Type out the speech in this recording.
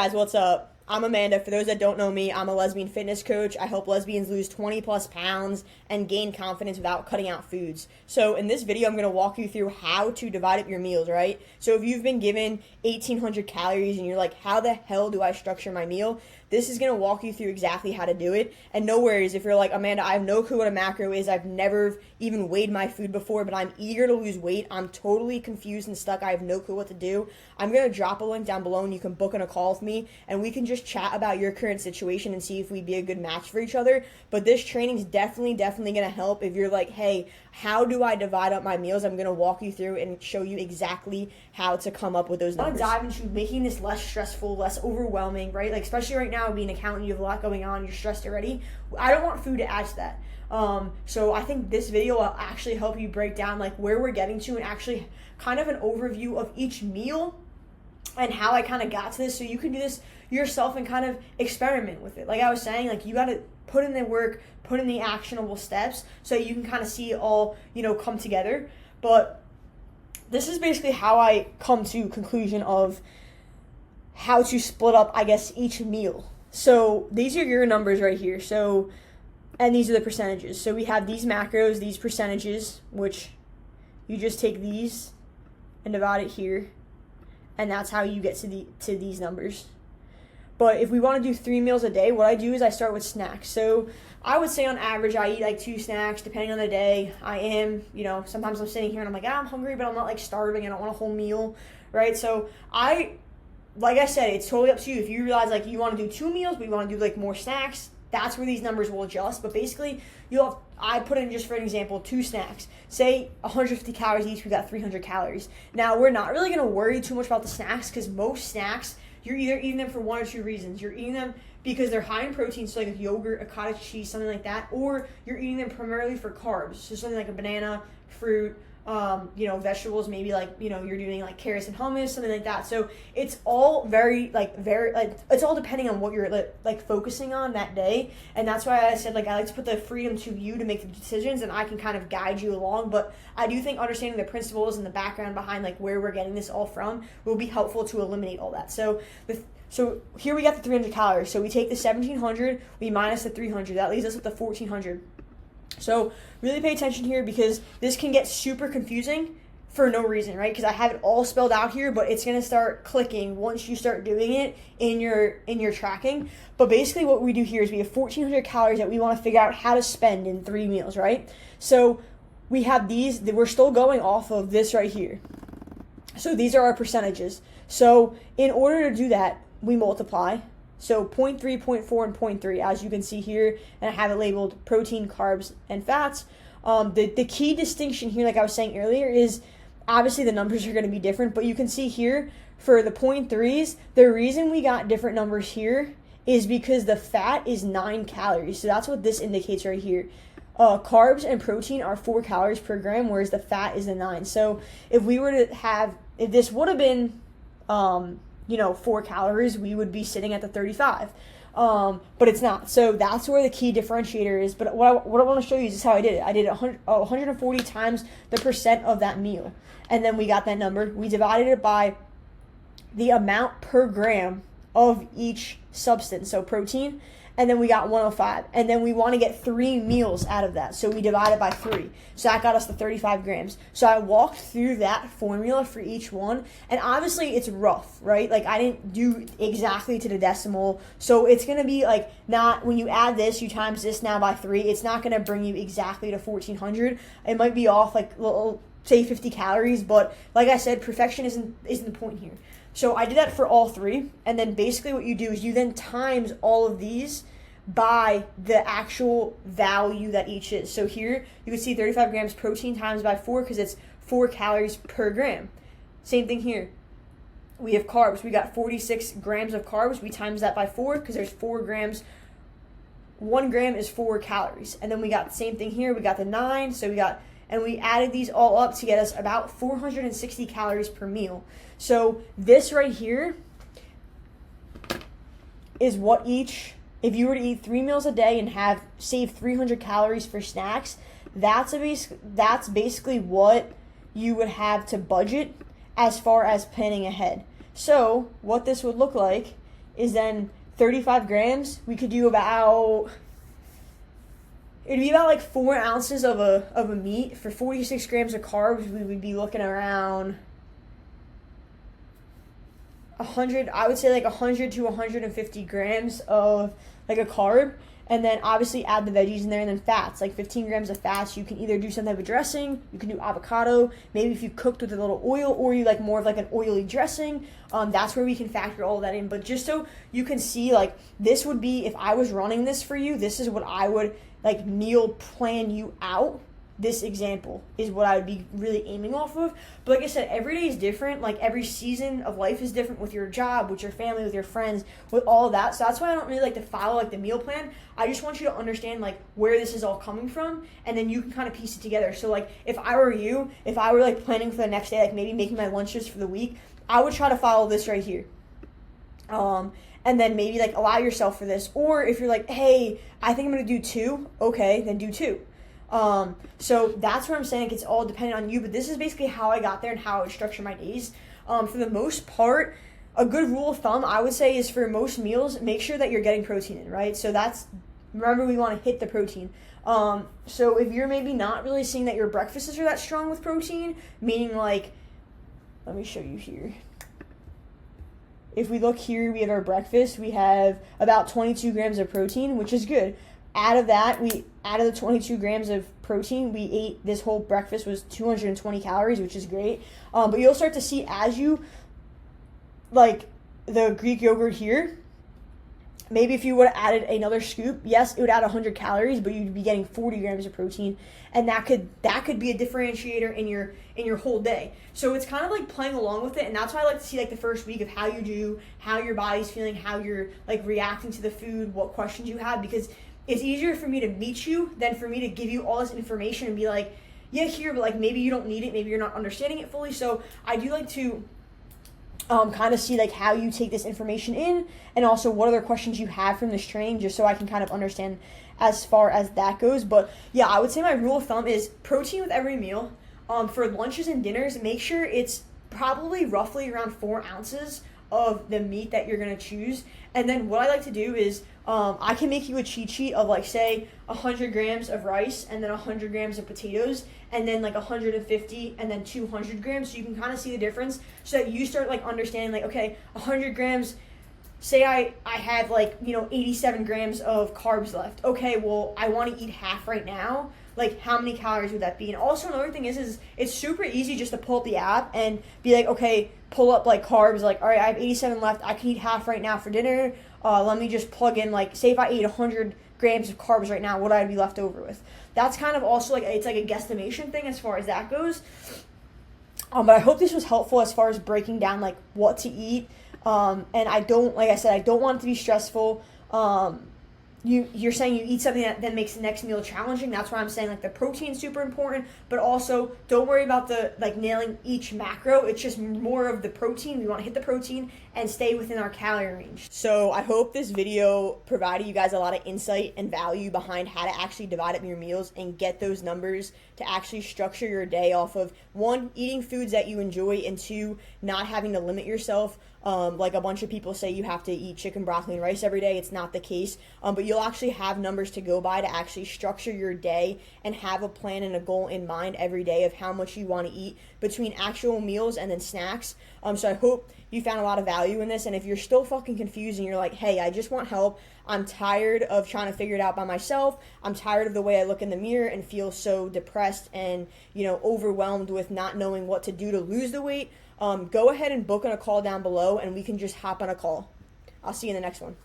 Guys, what's up? I'm Amanda. For those that don't know me, I'm a lesbian fitness coach. I help lesbians lose 20 plus pounds and gain confidence without cutting out foods. So in this video, I'm going to walk you through how to divide up your meals, right? So if you've been given 1,800 calories and you're like, how the hell do I structure my meal? This is going to walk you through exactly how to do it. And no worries if you're like, Amanda, I have no clue what a macro is. I've never even weighed my food before, but I'm eager to lose weight. I'm totally confused and stuck. I have no clue what to do. I'm going to drop a link down below and you can book in a call with me and we can just chat about your current situation and see if we'd be a good match for each other. But this training is definitely going to help if you're like, hey, how do I divide up my meals? I'm going to walk you through and show you exactly how to come up with those numbers. I want to dive into making this less stressful, less overwhelming, right? Like, especially right now, being an accountant, you have a lot going on, you're stressed already. I don't want food to add to that. So I think this video will actually help you break down like where we're getting to and actually kind of an overview of each meal and how I kind of got to this, so you can do this yourself and kind of experiment with it. Like I was saying, like you got to put in the work, put in the actionable steps so you can kind of see it all, come together. But this is basically how I come to conclusion of how to split up, I guess, each meal. So these are your numbers right here. So, and these are the percentages. So we have these macros, these percentages, which you just take these and divide it here. And that's how you get to these numbers. But if we want to do 3 meals a day, what I do is I start with snacks. So I would say on average I eat like 2 snacks depending on the day. I am, sometimes I'm sitting here and I'm like, I'm hungry, but I'm not like starving. I don't want a whole meal, right? So like I said, it's totally up to you. If you realize like you want to do 2 meals, but you want to do like more snacks, that's where these numbers will adjust. But basically, I put in, just for an example, 2 snacks. Say 150 calories each, we got 300 calories. Now, we're not really going to worry too much about the snacks because most snacks, you're either eating them for one or two reasons. You're eating them because they're high in protein, so like a yogurt, a cottage cheese, something like that, or you're eating them primarily for carbs, so something like a banana, fruit, vegetables, maybe like, you're doing like carrots and hummus, something like that. So it's all it's all depending on what you're like focusing on that day. And that's why I said, like, I like to put the freedom to you to make the decisions and I can kind of guide you along. But I do think understanding the principles and the background behind like where we're getting this all from will be helpful to eliminate all that. So here we got the 300 calories. So we take the 1,700, we minus the 300. That leaves us with the 1,400. So really pay attention here because this can get super confusing for no reason, right? Because I have it all spelled out here, but it's going to start clicking once you start doing it in your tracking. But basically what we do here is we have 1,400 calories that we want to figure out how to spend in 3 meals, right? So we have these, we're still going off of this right here. So these are our percentages. So in order to do that, we multiply. So 0.3, 0.4, and 0.3, as you can see here, and I have it labeled protein, carbs, and fats. The key distinction here, like I was saying earlier, is obviously the numbers are going to be different, but you can see here for the 0.3s, the reason we got different numbers here is because the fat is 9 calories. So that's what this indicates right here. Carbs and protein are 4 calories per gram, whereas the fat is the 9. So if this would have been 4 calories, we would be sitting at the 35. But it's not. So that's where the key differentiator is. But what I want to show you is how I did it. I did 140 times the percent of that meal. And then we got that number. We divided it by the amount per gram of each substance, so protein. And then we got 105. And then we want to get 3 meals out of that. So we divided by 3. So that got us the 35 grams. So I walked through that formula for each one. And obviously it's rough, right? Like I didn't do exactly to the decimal. So it's going to be like not, when you add this, you times this now by 3, it's not going to bring you exactly to 1,400. It might be off like little, say 50 calories. But like I said, perfection isn't the point here. So I did that for all 3, and then basically what you do is you then times all of these by the actual value that each is. So here you can see 35 grams protein times by 4 because it's 4 calories per gram. Same thing here. We have carbs. We got 46 grams of carbs. We times that by 4 because there's 4 grams. 1 gram is 4 calories. And then we got the same thing here. We got the 9. So we added these all up to get us about 460 calories per meal. So this right here is what if you were to eat 3 meals a day and save 300 calories for snacks, that's basically what you would have to budget as far as planning ahead. So what this would look like is then 35 grams. We could do about, it'd be about like 4 ounces of a meat. For 46 grams of carbs, we would be looking around 100, I would say like 100 to 150 grams of like a carb. And then obviously add the veggies in there, and then fats, like 15 grams of fats. You can either do some type of dressing, you can do avocado, maybe if you cooked with a little oil, or you like more of like an oily dressing. That's where we can factor all that in. But just so you can see, like, this would be, if I was running this for you, this is what I would like meal plan you out. This example is what I would be really aiming off of. But like I said, every day is different. Like, every season of life is different with your job, with your family, with your friends, with all of that. So that's why I don't really like to follow like the meal plan. I just want you to understand like where this is all coming from, and then you can kind of piece it together. So like if I were you, if I were like planning for the next day, like maybe making my lunches for the week, I would try to follow this right here. And then maybe like allow yourself for this. Or if you're like, hey, I think I'm gonna do 2, okay, then do 2. So that's where I'm saying it's all dependent on you, but this is basically how I got there and how I would structure my days. For the most part, a good rule of thumb I would say is for most meals, make sure that you're getting protein in, right? So remember, we want to hit the protein. So if you're maybe not really seeing that your breakfasts are that strong with protein, meaning like, let me show you here. If we look here, we have our breakfast. We have about 22 grams of protein, which is good. Out of the 22 grams of protein we ate, this whole breakfast was 220 calories, which is great. But you'll start to see as you, like the Greek yogurt here, maybe if you would have added another scoop, yes, it would add 100 calories, but you'd be getting 40 grams of protein, and that could be a differentiator in your whole day. So it's kind of like playing along with it, and that's why I like to see like the first week of how you do, how your body's feeling, how you're like reacting to the food, what questions you have, because it's easier for me to meet you than for me to give you all this information and be like, yeah, here, but like maybe you don't need it, maybe you're not understanding it fully. So I do like to kind of see like how you take this information in, and also what other questions you have from this training, just so I can kind of understand as far as that goes. But yeah, I would say my rule of thumb is protein with every meal. For lunches and dinners, make sure it's probably roughly around 4 ounces of the meat that you're going to choose. And then what I like to do is I can make you a cheat sheet of like, say, 100 grams of rice, and then 100 grams of potatoes, and then like 150 and then 200 grams, so you can kind of see the difference, so that you start like understanding like, okay, 100 grams, say I have like, 87 grams of carbs left. Okay, well, I want to eat half right now. Like, how many calories would that be? And also another thing is it's super easy just to pull up the app and be like, okay, pull up like carbs, like, all right, I have 87 left, I can eat half right now for dinner. Let me just plug in, like, say if I ate 100 grams of carbs right now, what I'd be left over with. That's kind of also like, it's like a guesstimation thing as far as that goes. But I hope this was helpful as far as breaking down like what to eat. And I don't want it to be stressful. You're saying you eat something that then makes the next meal challenging. That's why I'm saying like the protein's super important, but also don't worry about the like nailing each macro. It's just more of the protein. We want to hit the protein and stay within our calorie range. So I hope this video provided you guys a lot of insight and value behind how to actually divide up your meals and get those numbers to actually structure your day off of, 1, eating foods that you enjoy, and 2, not having to limit yourself. Like a bunch of people say you have to eat chicken, broccoli, and rice every day. It's not the case. But you'll actually have numbers to go by to actually structure your day and have a plan and a goal in mind every day of how much you want to eat between actual meals and then snacks. So I hope you found a lot of value in this. And if you're still fucking confused and you're like, hey, I just want help, I'm tired of trying to figure it out by myself, I'm tired of the way I look in the mirror and feel so depressed and, overwhelmed with not knowing what to do to lose the weight, go ahead and book on a call down below, and we can just hop on a call. I'll see you in the next one.